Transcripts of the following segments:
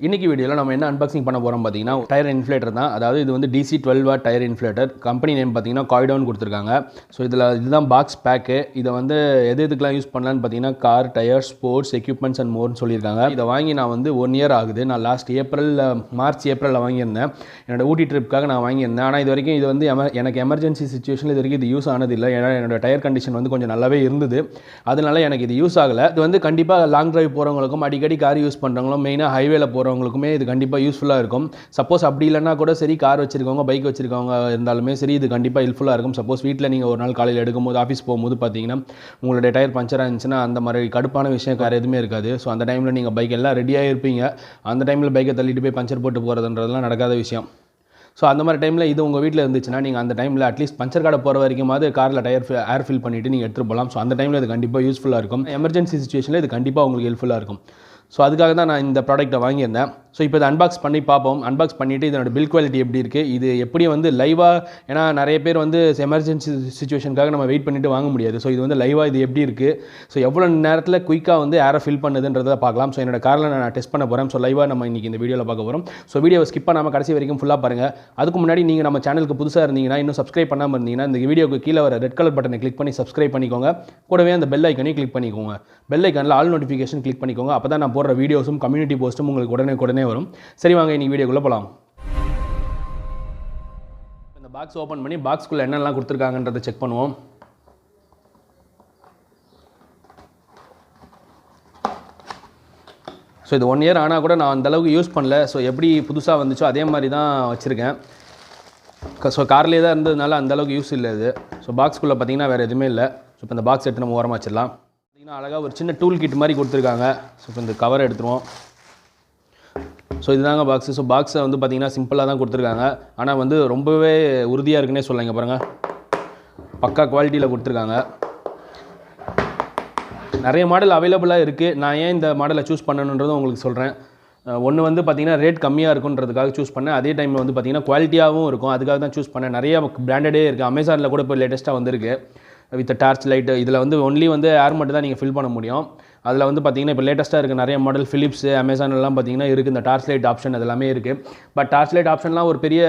இன்னைக்கு வீடியோல நம்ம என்ன அன்பாக்சிங் பண்ண போறோம் பாத்தீங்கன்னா டயர் இன்ஃப்ளேட்டர் தான். அதாவது இது வந்து DC 12 watt tyre inflator. Company name பாத்தீங்கன்னா Coido னு கொடுத்திருக்காங்க. சோ இதுதான் பாக்ஸ் பேக். இத வந்து எதுக்கெல்லாம் யூஸ் பண்ணலாம்னு பாத்தீங்கன்னா car, tyre, sports, equipments and மோர்னு சொல்லிருக்காங்க. இத வாங்கி நான் வந்து 1 இயர் ஆகுது. நான் லாஸ்ட் மார்ச் ஏப்ரல்ல வாங்கியிருந்தேன். என்னோட ஊட்டி ட்ரிப்காக நான் வாங்கியிருந்தேன். ஆனா இது வரைக்கும் இது வந்து எனக்கு எமர்ஜென்சி சிச்சுவேஷன்ல இது வரைக்கும் இது யூஸ் ஆனது இல்ல. ஏன்னா என்னோட டயர் கண்டிஷன் வந்து கொஞ்சம் நல்லாவே இருந்தது. அதனால எனக்கு இது யூஸ் ஆகல. இது வந்து கண்டிப்பா லாங் டிரைவ் போறவங்களுக்கும் அடிக்கடி கார் யூஸ் பண்றவங்களும் மெயினா ஹைவேல போறவங்களுக்குமே இது கண்டிப்பா யூஸ்ஃபுல்லா இருக்கும். சப்போஸ் அப்படி இல்லனா கூட சரி கார் வச்சிருக்கவங்க பைக் வச்சிருக்கவங்க இருந்தாலுமே சரி இது கண்டிப்பா ஹெல்ப்ஃபுல்லா இருக்கும். சப்போஸ் வீட்ல நீங்க ஒரு நாள் காலையில எடுக்கும்போது ஆபீஸ் போகும்போது பாத்தீங்கன்னா உங்களுடைய டயர் பஞ்சர் ஆச்சுன்னா அந்த மாதிரி கடுப்பான விஷயம் வேற எதுவுமே இருக்காது. ஸோ அந்த டைம்ல நீங்க பைக் எல்லாம் ரெடியாக இருப்பீங்க. அந்த டைம்ல பைக்கை தள்ளிட்டு போய் பஞ்சர் போட்டு போறதுன்றதெல்லாம் நடக்காத விஷயம். ஸோ அந்த மாதிரி டைமில் இது உங்கள் வீட்டில் இருந்துச்சுன்னா நீங்கள் அந்த டைமில் அட்லீஸ்ட் பஞ்சர் கடை போகிற வரைக்குமாவது காரில் ஏர் ஃபில் பண்ணிவிட்டு நீங்கள் எடுத்துகிட்டு போகலாம். ஸோ அந்த டைமில் இது கண்டிப்பாக யூஸ்ஃபுல்லாக இருக்கும். எமர்ஜென்சி சிச்சுவேஷனில் இது கண்டிப்பாக உங்களுக்கு ஹெல்ப்ஃபுல்லாக இருக்கும். ஸோ அதுக்காக தான் நான் இந்த ப்ராடக்ட்டை வாங்கியிருந்தேன். ஸோ இப்போ இதை அன்பாக்ஸ் பண்ணி பார்ப்போம். அன்பாக்ஸ் பண்ணிவிட்டு இதனோட பில் குவாலிட்டி எப்படி இருக்குது, இது எப்படி வந்து லைவாக, ஏன்னா நிறைய பேர் வந்து எமர்ஜென்சி சிச்சுவேஷனுக்காக நம்ம வெயிட் பண்ணிவிட்டு வாங்க முடியாது. ஸோ இது வந்து லைவாக இது எப்படி இருக்குது, ஸோ எவ்வளோ நேரத்தில் குயிக்காக வந்து ஏரை ஃபில் பண்ணுதுன்றதை பார்க்கலாம். ஸோ என்னோட காரில் நான் டெஸ்ட் பண்ண போகிறேன். ஸோ லைவாக நம்ம இன்றைக்கி இந்த வீடியோவில் பார்க்க போகிறோம். ஸோ வீடியோவை ஸ்கிப் பண்ணாமல் கடைசி வரைக்கும் ஃபுல்லாக பாருங்கள். அதுக்கு முன்னாடி நீங்கள் நம்ம சேனலுக்கு புதுசாக இருந்தீங்கன்னா, இன்னும் சப்ஸ்கிரைப் பண்ணாமல் இருந்தீங்கன்னா இந்த வீடியோக்கு கீழே வர ரெட் கலர் பட்டனை கிளிக் பண்ணி சப்ஸ்கிரைப் பண்ணிக்கோங்க. கூடவே அந்த பெல் ஐக்கனையும் கிளிக் பண்ணிக்கோங்க. பெல் ஐக்கனில் ஆல் நோட்டிஃபிகேஷன் கிளிக் பண்ணிக்கோங்க. அப்போ தான் நான் போடுற வீடியோஸும் கம்யூனிட்டி போஸ்ட்டும் உங்களுக்கு உடனே வரும். சரி வாங்க இன்னைக்கு வீடியோக்குள்ளே போகலாம். இந்த பாக்ஸ் ஓப்பன் பண்ணி பாக்ஸ்க்குள்ளே என்னெல்லாம் கொடுத்துருக்காங்கன்றதை செக் பண்ணுவோம். ஸோ இது 1 இயர் ஆனால் கூட நான் அந்தளவுக்கு யூஸ் பண்ணல. ஸோ எப்படி புதுசாக வந்துச்சோ அதே மாதிரி தான் வச்சுருக்கேன். ஸோ கார்லேயே தான் இருந்ததுனால அந்தளவுக்கு யூஸ் இல்லை இது. ஸோ பாக்ஸ்க்குள்ளே பார்த்தீங்கன்னா வேறு எதுவுமே இல்லை. ஸோ இப்போ இந்த பாக்ஸ் எடுத்து நம்ம ஓரமாக வச்சிடலாம். பார்த்தீங்கன்னா அழகாக ஒரு சின்ன டூல் கிட் மாதிரி கொடுத்துருக்காங்க. ஸோ இப்போ இந்த கவர் எடுத்துருவோம். ஸோ இதுதாங்க பாக்ஸு. ஸோ பாக்ஸை வந்து பார்த்திங்கன்னா சிம்பிளாக தான் கொடுத்துருக்காங்க. ஆனால் வந்து ரொம்பவே உறுதியாக இருக்குன்னே சொல்லலாம். பாருங்கள், பக்கா குவாலிட்டியில் கொடுத்துருக்காங்க. நிறைய மாடல் அவைலபிளாக இருக்குது. நான் ஏன் இந்த மாடலை சூஸ் பண்ணணுன்றதும் உங்களுக்கு சொல்கிறேன். ஒன்று வந்து பார்த்திங்கன்னா ரேட் கம்மியாக இருக்குன்றதுக்காக சூஸ் பண்ணேன். அதே டைமில் வந்து பார்த்திங்கன்னா குவாலிட்டியாகவும் இருக்கும். அதுக்காக தான் சூஸ் பண்ணேன். நிறைய பிராண்டடே இருக்குது. அமேசானில் கூட இப்போ லேட்டஸ்ட்டாக வந்திருக்கு வித் டார்ச் லைட்டு. இதில் வந்து ஒன்லி வந்து ஏர் மட்டும் தான் நீங்கள் ஃபில் பண்ண முடியும். அதில் வந்து பார்த்திங்கன்னா இப்போ லேட்டஸ்ட்டாக இருக்குது நிறைய மாடல். ஃபிலிப்ஸ், அமேசான்லாம் பார்த்திங்கன்னா இருக்குது இந்த டார்ச் லைட் ஆப்ஷன். அது எல்லாமே இருக்குது. பட் டார்ச் லைட் ஆப்ஷன்லாம் ஒரு பெரிய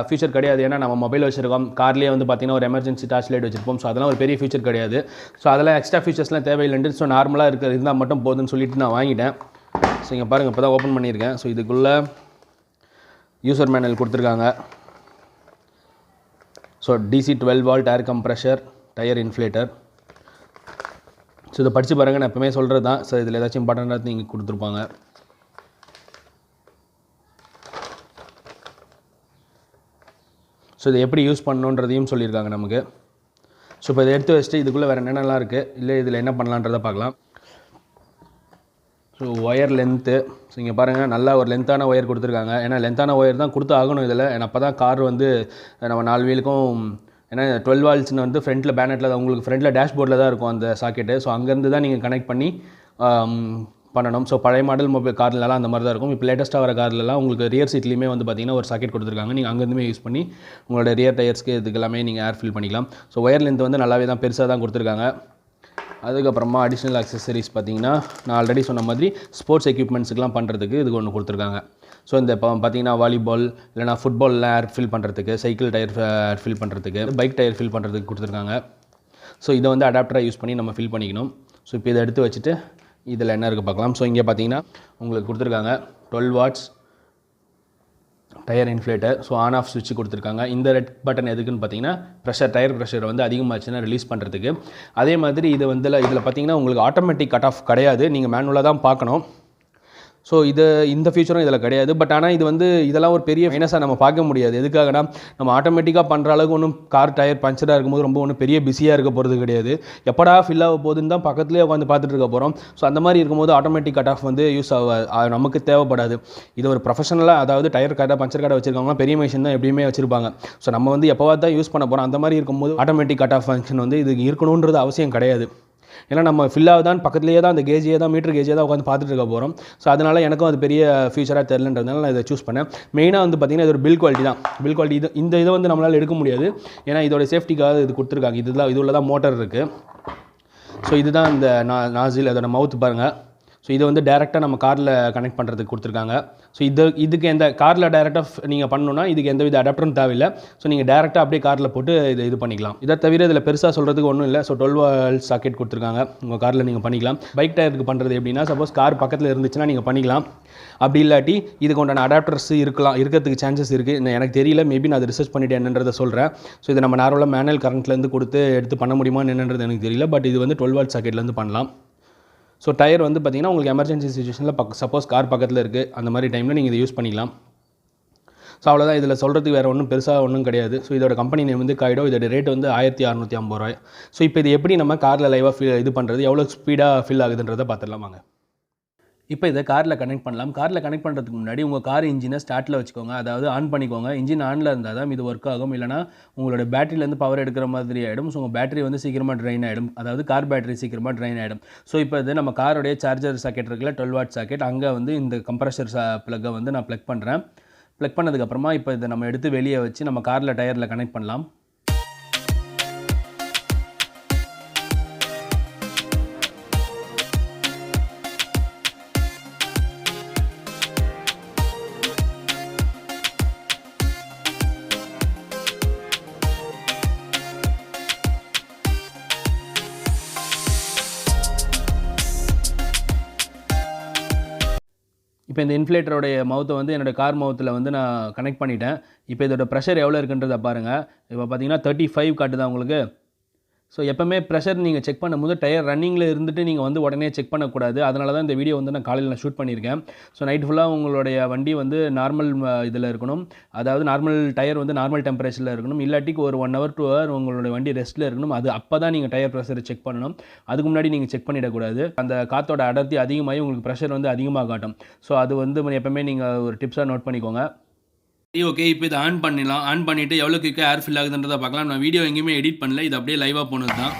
ஃபீச்சர் கிடையாது. ஏன்னா நம்ம மொபைல் வச்சிருக்கோம், கார்லேயே வந்து பார்த்திங்கன்னா ஒரு எமர்ஜென்சி டார்ச் லைட் வச்சிருப்போம். ஸோ அதெல்லாம் ஒரு பெரிய ஃபீச்சர் கிடையாது. ஸோ அதெல்லாம் எக்ஸ்ட்ரா ஃபீச்சர்ஸ்லாம் தேவையில்லைன்ட்டு ஸோ நார்மலாக இருந்தால் மட்டும் போதுன்னு சொல்லிட்டு நான் வாங்கிட்டேன். ஸோ இங்கே பாருங்கள், இப்போ தான் ஓப்பன் பண்ணியிருக்கேன். ஸோ இதுக்குள்ளே யூசர் மேனுவல் கொடுத்துருக்காங்க. So DC 12 watt air compressor tyre inflator. So இதை படித்து பாருங்கள். நான் எப்பவுமே சொல்கிறது தான். ஸோ இதில் ஏதாச்சும் இம்பார்ட்டண்ட்டாக நீங்கள் கொடுத்துருப்பாங்க. ஸோ இதை எப்படி யூஸ் பண்ணணுன்றதையும் சொல்லியிருக்காங்க நமக்கு. ஸோ இப்போ இதை எடுத்து வச்சுட்டு இதுக்குள்ளே வேறு என்னென்னலாம் இருக்குது, இல்லை இதில் என்ன பண்ணலான்றதை பார்க்கலாம். So wire length. ஸோ இங்கே பாருங்கள், நல்லா ஒரு லென்த்தான ஒயர் கொடுத்துருக்காங்க. ஏன்னா லென்த்தான ஒயர் தான் கொடுத்து ஆகணும் இதில். ஏன்னா அப்போ தான் கார் வந்து நம்ம 4 வீலுக்கும், ஏன்னா 12 வால்ட்ஸ்னு வந்து ஃப்ரண்ட்டில் பேனட்டில் தான், உங்களுக்கு ஃப்ரண்ட்டில் டேஷ்போர்டில் தான் இருக்கும் அந்த சாக்கெட்டு. ஸோ அங்கேருந்து தான் நீங்கள் கனெக்ட் பண்ணி பண்ணணும். ஸோ பழைய மாடல் மொபைல் கார்லலாம் அந்த மாதிரி தான் இருக்கும். இப்போ லேட்டஸ்ட்டாக வர கார்லலாம் உங்களுக்கு ரியர் சீட்லேயுமே வந்து பார்த்திங்கன்னா ஒரு சாக்கெட் கொடுத்துருக்காங்க. நீங்கள் அங்கேருந்துமே யூஸ் பண்ணி உங்களோட ரியர் டயர்ஸ்க்கு இதுக்கு எல்லாமே நீங்கள் ஏர் ஃபில் பண்ணிக்கலாம். ஸோ ஒயர் லென்த் வந்து நல்லாவே தான் பெருசாக தான் கொடுத்துருக்காங்க. அதுக்கப்புறமா அடிஷ்னல் அக்சசரிஸ் பார்த்திங்கன்னா நான் ஆல்ரெடி சொன்ன மாதிரி ஸ்போர்ட்ஸ் எக்யூப்மெண்ட்ஸுக்கெலாம் பண்ணுறதுக்கு இதுக்கு ஒன்று கொடுத்துருக்காங்க. ஸோ இந்த இப்போ பார்த்திங்கன்னா வாலிபால் இல்லைனா ஃபுட்பாலில் ஏர் ஃபில் பண்ணுறதுக்கு, சைக்கிள் டயர் ஏர் ஃபில் பண்ணுறதுக்கு, பைக் டயர் ஃபில் பண்ணுறதுக்கு கொடுத்துருக்காங்க. ஸோ இதை வந்து அடாப்டராக யூஸ் பண்ணி நம்ம ஃபில் பண்ணிக்கணும். ஸோ இப்போ இதை எடுத்து வச்சுட்டு இதில் என்ன இருக்குது பார்க்கலாம். ஸோ இங்கே பார்த்திங்கன்னா உங்களுக்கு கொடுத்துருக்காங்க 12 watts tyre inflator. So on off ஸ்விட்ச் கொடுத்துருக்காங்க. இந்த ரெட் பட்டன் எதுக்குன்னு பார்த்தீங்கன்னா டயர் ப்ரெஷர் வந்து அதிகமாச்சுன்னா ரிலீஸ் பண்ணுறதுக்கு. அதே மாதிரி இது வந்து இதில் பார்த்தீங்கன்னா உங்களுக்கு ஆட்டோமேட்டிக் கட் ஆஃப் கிடையாது, நீங்கள் மேனுவலாக தான் பார்க்கணும். ஸோ இந்த ஃபியூச்சரும் இதில் கிடையாது. பட் ஆனால் இது வந்து இதெல்லாம் ஒரு பெரிய மைனஸாக நம்ம பார்க்க முடியாது. எதுக்காகனா நம்ம ஆட்டோமேட்டிக்காக பண்ணுற அளவுக்கு ஒன்றும் கார் டயர் பஞ்சராக இருக்கும்போது ரொம்ப ஒன்றும் பெரிய பிஸியாக இருக்க போகிறது கிடையாது. எப்படா ஃபில் ஆக போகுதுன்னு தான் பக்கத்துலேயே உட்காந்து பார்த்துட்டு இருக்க போகிறோம். ஸோ அந்த மாதிரி இருக்கும்போது ஆட்டோமேட்டிக் கட் ஆஃப் வந்து யூஸ் நமக்கு தேவைப்படாது. இது ஒரு ப்ரொஃபஷனலாக, அதாவது டயர் கடை பஞ்சர் கடை வச்சிருக்கவங்க பெரிய மிஷின் தான் எப்படியுமே வச்சிருப்பாங்க. ஸோ நம்ம வந்து எப்போவாது தான் யூஸ் பண்ண போகிறோம். அந்த மாதிரி இருக்கும்போது ஆட்டோமேட்டிக் கட் ஆஃப் ஃபங்க்ஷன் வந்து இது இருக்கணுன்றது அவசியம் கிடையாது. ஏன்னா நம்ம ஃபில் ஆகுதான் பக்கத்துலேயே தான் அந்த கேஜியே தான், மீட்டர் கேஜியே தான் உட்காந்து பார்த்துட்டு இருக்க போகிறோம். ஸோ அதனால் எனக்கும் அது பெரிய ஃபியூச்சராக தெரிலன்றதுனால நான் இதை சூஸ் பண்ணேன். மெயினாக வந்து பார்த்திங்கன்னா இது ஒரு பில் குவாலிட்டி தான். பில் குவாலிட்டி இதை வந்து நம்மளால் எடுக்க முடியாது. ஏன்னா இதோட சேஃப்டிக்காக இது கொடுத்துருக்காங்க. இதுல தான் மோட்டர் இருக்குது. ஸோ இதுதான் இந்த நாசில், அதோட மவுத் பாருங்கள். ஸோ இதை வந்து டேரெக்டாக நம்ம காரில் கனெக்ட் பண்ணுறதுக்கு கொடுத்துருக்காங்க. ஸோ இதுக்கு எந்த காரில் டேரெக்டாக நீங்கள் பண்ணணும்னா இதுக்கு எந்த வித அடாப்டரும் தேவையில்லை. ஸோ நீங்கள் டேரெக்டாக அப்படியே காரில் போட்டு இது பண்ணிக்கலாம். இதை தவிர இதில் பெருசாக சொல்கிறதுக்கு ஒன்றும் இல்லை. ஸோ 12 வோல்ட் சாக்கெட் கொடுத்துருக்காங்க. உங்கள் காரில் நீங்கள் பண்ணிக்கலாம். பைக் டயருக்கு பண்ணுறது எப்படின்னா, சப்போஸ் கார் பக்கத்தில் இருந்துச்சுன்னா நீங்கள் பண்ணிக்கலாம். அப்படி இல்லாட்டி இதுக்கு உண்டான அடாப்டர்ஸ் இருக்கிறதுக்கு சான்சஸ் இருக்குது. எனக்கு தெரியல, மேபி நான் அதை ரிசர்ச் பண்ணிவிட்டு என்னன்றதை சொல்கிறேன். ஸோ இதை நம்ம நார்மலாக மேனுவல் கரண்ட்லேருந்து கொடுத்து எடுத்து பண்ண முடியுமா என்னன்றது எனக்கு தெரியல. பட் இது வந்து 12 வோல்ட் சாக்கெட்லேருந்து பண்ணலாம். ஸோ டயர் வந்து பார்த்திங்கன்னா உங்களுக்கு எமர்ஜென்சி சுச்சுவேஷனில் சப்போஸ் கார் பக்கத்தில் இருக்குது, அந்த மாதிரி டைமில் நீங்கள் இதை யூஸ் பண்ணிக்கலாம். ஸோ அவ்வளோதான், இதில் சொல்கிறதுக்கு வேறு ஒன்றும் பெருசாக ஒன்றும் கிடையாது. ஸோ இதோட கம்பெனி நேம் வந்து காய்டோ. இதோட ரேட் வந்து 1650 ரூபாய். ஸோ இப்போ இது எப்படி நம்ம காரில் லைவாக இது பண்ணுறது, எவ்வளோ ஸ்பீடாக ஃபில் ஆகுதுன்றதை பார்த்துடலாம் வாங்க. இப்போ இதை காரில் கனெக்ட் பண்ணலாம். காரில் கனெக்ட் பண்ணுறதுக்கு முன்னாடி உங்கள் கார் இன்ஜினை ஸ்டார்ட்டில் வச்சுக்கோங்க, அதாவது ஆன் பண்ணிக்கோங்க. இன்ஜின் ஆனில் இருந்தால் தான் இது ஒர்க் ஆகும், இல்லைனா உங்களோட பேட்டரியிலேருந்து பவர் எடுக்கிற மாதிரி ஆகிடும். ஸோ உங்கள் பேட்டரி வந்து சீக்கிரமாக ட்ரைன் ஆகிடும், அதாவது கார் பேட்டரி சீக்கிரமாக ட்ரைன் ஆகிடும். ஸோ இப்போ இது நம்ம காரோடைய சார்ஜர் சாக்கெட் இருக்குல்ல, 12 வாட் சாக்கெட், அங்கே வந்து இந்த கம்ப்ரஷர் ப்ளக்கை வந்து நான் ப்ளக் பண்ணுறேன். ப்ளக் பண்ணதுக்கப்புறமா இப்போ இதை நம்ம எடுத்து வெளியே வச்சு நம்ம காரில் டயரில் கனெக்ட் பண்ணலாம். இப்போ இந்த இன்ஃப்ளேட்டரோடைய மவுத்தை வந்து என்னோடய கார் மவுத்தில் வந்து நான் கனெக்ட் பண்ணிட்டேன். இப்போ இதோட ப்ரெஷர் எவ்வளோ இருக்குன்றதை பாருங்கள். இப்போ பார்த்தீங்கன்னா 35 காட்டுதா உங்களுக்கு. ஸோ எப்போவுமே ப்ரெஷர் நீங்கள் செக் பண்ணும்போது டயர் ரன்னிங்கில் இருந்துட்டு நீங்கள் வந்து உடனே செக் பண்ணக்கூடாது. அதனால தான் இந்த வீடியோ வந்து நான் காலையில் ஷூட் பண்ணியிருக்கேன். ஸோ நைட் ஃபுல்லாக உங்களுடைய வண்டி வந்து நார்மல் இதில் இருக்கணும், அதாவது நார்மல் டயர் வந்து நார்மல் டெம்பரேச்சரில் இருக்கணும். இல்லாட்டிக்கு ஒரு 1 hour 2 hour உங்களுடைய வண்டி ரெஸ்ட்டில் இருக்கணும். அது அப்போ தான் நீங்கள் டயர் ப்ரெஷரை செக் பண்ணணும். அதுக்கு முன்னாடி நீங்கள் செக் பண்ணிடக்கூடாது. அந்த காற்றோட அடர்த்தி அதிகமாகி உங்களுக்கு ப்ரெஷர் வந்து அதிகமாக காட்டும். ஸோ அது வந்து எப்போவுமே நீங்கள் ஒரு டிப்ஸாக நோட் பண்ணிக்கோங்க. ஓகே, இப்போ இதை ஆன் பண்ணிடலாம். ஆன் பண்ணிவிட்டு எவ்வளோ குயிக்காக ஏர் ஃபில் ஆகுதுன்றதை பார்க்கலாம். நான் வீடியோ எங்கேயுமே எடிட் பண்ணல, இது அப்படியே லைவாக போனது தான்.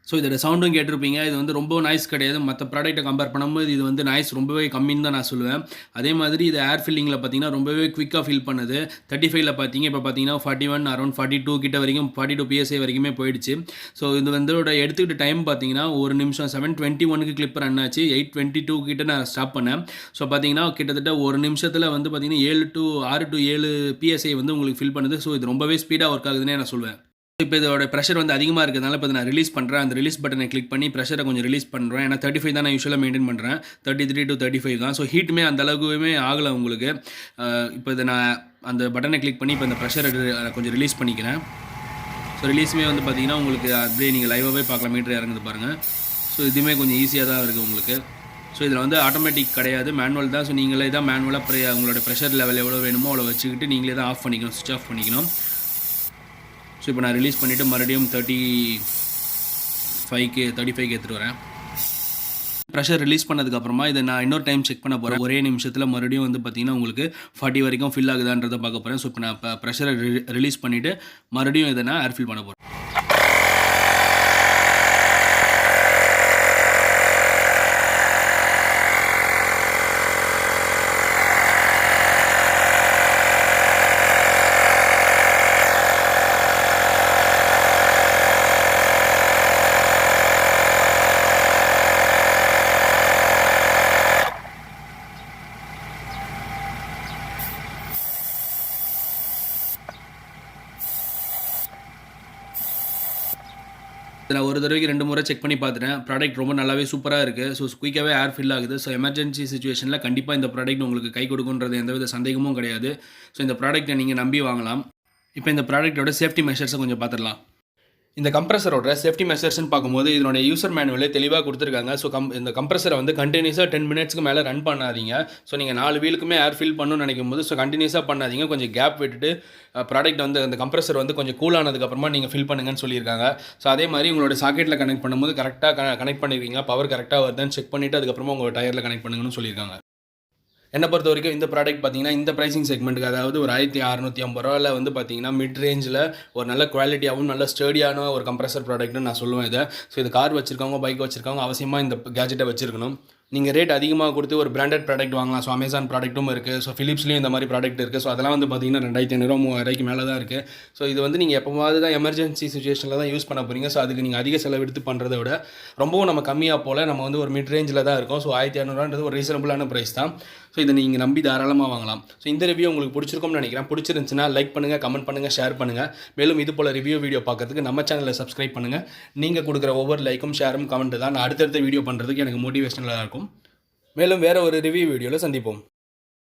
ஸோ இதோட சவுண்டும் கேட்டிருப்பீங்க. இது வந்து ரொம்ப நாய்ஸ் கிடையாது. மற்ற ப்ராடக்ட்டை கம்பேர் பண்ணும்போது இது வந்து நாய்ஸ் ரொம்பவே கம்மின்னு தான் நான் சொல்லுவேன். அதே மாதிரி இது ஏர் ஃபில்லிங்கில் பார்த்தீங்கன்னா ரொம்பவே குவிக்காக ஃபில் பண்ணுது. 35ல் பார்த்தீங்க, இப்போ பார்த்தீங்கன்னா 41 அரௌண்ட் 42 கிட்ட வரைக்கும் 42 PSI வரைக்குமே போயிடுச்சு. ஸோ இது வந்து எடுத்துக்கிட்ட டைம் பார்த்தீங்கன்னா 1 நிமிஷம் 7:21க்கு கிளிப் ரன் ஆச்சு. 8:22 கிட்ட நான் ஸ்டாப் பண்ணேன். ஸோ பார்த்தீங்கன்னா கிட்டத்தட்ட 1 நிமிஷத்தில் வந்து பார்த்தீங்கன்னா 6 to 7 PSI வந்து உங்களுக்கு ஃபில் பண்ணுது. ஸோ இது ரொம்பவே ஸ்பீடாக ஒர்க் ஆகுதுன்னே நான் சொல்வேன். இப்போ இதோட ப்ரெஷர் வந்து அதிகமாக இருக்கிறதுனால இப்போ நான் ரிலீஸ் பண்ணுறேன். அந்த ரிலீஸ் பட்டனை கிளிக் பண்ணி ப்ரெஷரை கொஞ்சம் ரிலீஸ் பண்ணுறேன். ஏன்னா 35 தான் நான் யூஸ்வலாக மெயின்டைன் பண்ணுறேன். 33 to 35 தான். ஸோ ஹீட்டுமே அந்த அளவுக்குமே ஆகலை உங்களுக்கு. இப்போ இதை நான் அந்த பட்டனை கிளிக் பண்ணி இப்போ இந்த ப்ரெஷரை கொஞ்சம் ரிலீஸ் பண்ணிக்கிறேன். ஸோ ரிலீஸுமே வந்து பார்த்தீங்கன்னா உங்களுக்கு அப்படியே நீங்கள் லைவாகவே பார்க்கலாம், மீட்டர் இறங்குது பாருங்கள். ஸோ இதுவுமே கொஞ்சம் ஈஸியாக தான் இருக்குது உங்களுக்கு. ஸோ இதில் வந்து ஆட்டோமேட்டிக் கிடையாது, மேனுவல் தான். ஸோ நீங்களே தான் மேனுவலாக உங்களோட ப்ரெஷர் லெவல் எவ்வளோ வேணுமோ அவ்வளோ வச்சுக்கிட்டு நீங்களே தான் ஆஃப் பண்ணிக்கணும், சுவிட்ச் ஆஃப் பண்ணிக்கணும். ஸோ இப்போ நான் ரிலீஸ் பண்ணிவிட்டு மறுபடியும் 35க்கு எடுத்துகிட்டு வரேன். ப்ரெஷர் ரிலீஸ் பண்ணதுக்கப்புறமா இதை நான் இன்னொரு டைம் செக் பண்ண போகிறேன். ஒரே நிமிஷத்தில் மறுபடியும் வந்து பார்த்திங்கன்னா உங்களுக்கு 40 வரைக்கும் ஃபில் ஆகுதான்றதை பார்க்க போகிறேன். ஸோ இப்போ நான் ப்ரெஷரை ரிலீஸ் பண்ணிவிட்டு மறுபடியும் இதை நான் ஏர் ஃபில் பண்ண போகிறேன். இதில் ஒரு தடவைக்கு 2 முறை செக் பண்ணி பார்த்துட்டேன். ப்ராடக்ட் ரொம்ப நல்லாவே சூப்பராக இருக்குது. ஸோ குயிக்காகவே ஏர் ஃபில் ஆகுது. ஸோ எமர்ஜென்சி சிச்சுவேஷனில் கண்டிப்பாக இந்த ப்ராடக்ட் உங்களுக்கு கை கொடுக்குன்றது எந்தவித சந்தேகமும் கிடையாது. ஸோ இந்த ப்ராடக்ட்டை நீங்கள் நம்பி வாங்கலாம். இப்போ இந்த ப்ராடக்ட்டோட சேஃப்டி மெஷர்ஸை கொஞ்சம் பார்த்துடலாம். இந்த கம்ப்ரஸரோட சேஃப்டி மெஷர்ஸ்னு பார்க்கும்போது இதனுடைய யூசர் மேனுவலே தெளிவாக கொடுத்துருக்காங்க. ஸோ இந்த கம்ப்ரஸரை வந்து கண்டினியூஸாக 10 மினிட்ஸ்க்கு மேலே ரன் பண்ணாதீங்க. ஸோ நீங்கள் 4 வீலுக்குமே ஏர் ஃபில் பண்ணணும்னு நினைக்கும் போது கண்டினியூஸாக பண்ணாதீங்க. கொஞ்சம் கேப் விட்டுட்டு ப்ராடக்ட் வந்து அந்த கம்ப்ரஸர் வந்து கொஞ்சம் கூல் ஆனதுக்கப்புறமா நீங்கள் ஃபில் பண்ணுங்கன்னு சொல்லியிருக்காங்க. ஸோ அதே மாதிரி உங்களோட சாக்கெட்டில் கனெக்ட் பண்ணும்போது கரெக்டாக கனெக்ட் பண்ணிருக்கீங்க, பவர் கரெக்டாக வருதுன்னு செக் பண்ணிவிட்டு அதுக்கப்புறமா உங்கள் டயரில் கனெக்ட் பண்ணுங்கன்னு சொல்லியிருக்காங்க. என்னை பொறுத்த வரைக்கும் இந்த ப்ராடக்ட் பார்த்தீங்கன்னா இந்த ப்ரைசிங் செக்மெண்ட்டுக்கு, அதாவது ஒரு 1650 ரூபாயில் வந்து பார்த்தீங்கன்னா மிட் ரேஞ்சில் ஒரு நல்ல குவாலிட்டியாகவும் நல்ல ஸ்டேடியான ஒரு கம்ப்ரஸர் ப்ராடக்ட்னு நான் சொல்லுவேன் இதை. ஸோ இது கார் வச்சிருக்கவங்க, பைக் வச்சிருக்கவங்க அவசியமாக இந்த கேஜெட்டை வச்சிருக்கணும். நீங்கள் ரேட் அதிகமாக கொடுத்து ஒரு பிராண்டட் ப்ராடக்ட் வாங்கலாம். ஸோ அமேசான் ப்ராடக்ட்டும் இருக்குது. ஸோ ஃபிலிப்ஸ்லேயும் இந்த மாதிரி ப்ராடக்ட் இருக்குது. ஸோ அதெல்லாம் வந்து பார்த்தீங்கன்னா 2500 3000 மேலே தான் இருக்குது. ஸோ இது வந்து நீங்கள் எப்போவாது தான் எமர்ஜென்சி சுச்சுவேஷனில் தான் யூஸ் பண்ண போகிறீங்க. ஸோ அதுக்கு நீங்கள் அதிக செலவெடுத்து பண்ணுறதை விட ரொம்பவும் நம்ம கம்மியாக போல் நம்ம வந்து ஒரு மிட் ரேஞ்சில் தான் இருக்கும். ஸோ 1500 ஒரு ரீசனபுளான ப்ரைஸ் தான். ஸோ இதை நீங்கள் நம்பி தாராளமாக வாங்கலாம். ஸோ இந்த ரிவ்யூ உங்களுக்கு பிடிச்சிருக்கும்னு நினைக்கிறேன். பிடிச்சிருந்துச்சுன்னா லைக் பண்ணுங்கள், கமெண்ட் பண்ணுங்கள், ஷேர் பண்ணுங்கள். மேலும் இது போல் ரிவ்யூ வீடியோ பார்க்கறதுக்கு நம்ம சேனலை சப்ஸ்கிரைப் பண்ணுங்கள். நீங்கள் கொடுக்குற ஒவ்வொரு லைக்கும் ஷேரும் கமெண்ட் தான் நான் அடுத்தடுத்த வீடியோ பண்ணுறதுக்கு எனக்கு மோட்டிவேஷனலாக இருக்கும். மேலும் வேறு ஒரு ரிவ்யூ வீடியோவில் சந்திப்போம்.